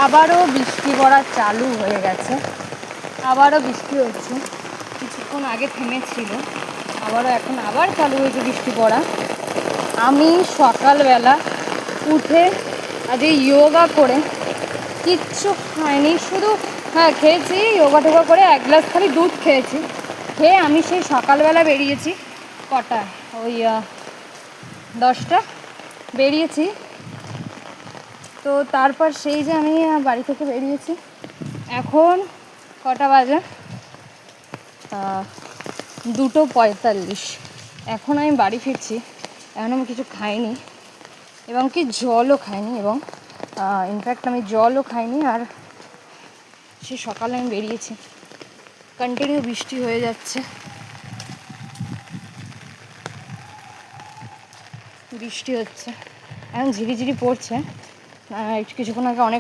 আবারও বৃষ্টি পড়া চালু হয়ে গেছে, আবারও বৃষ্টি হচ্ছে। কিছুক্ষণ আগে থেমেছিল, আবারও এখন আবার চালু হয়েছে বৃষ্টি পড়া। আমি সকালবেলা উঠে আজকে যোগা করে কিচ্ছু খাইনি, শুধু খেয়েছি যোগা টোগা করে 1 গ্লাস খালি দুধ খেয়েছি। খেয়ে আমি সেই সকালবেলা বেরিয়েছি, কটা ওই 10টা বেরিয়েছি। তো তারপর সেই যে আমি বাড়ি থেকে বেরিয়েছি, এখন কটা বাজে 2:45। এখন আমি বাড়ি ফিরছি, এখন আমি কিছু খাইনি এবং কি জলও খাইনি, এবং ইনফ্যাক্ট আমি জলও খাইনি। আর সে সকালে আমি বেরিয়েছি, কন্টিনিউ বৃষ্টি হয়ে যাচ্ছে, বৃষ্টি হচ্ছে, এখন ঝিরিঝিরি পড়ছে। কিছুক্ষণ আগে অনেক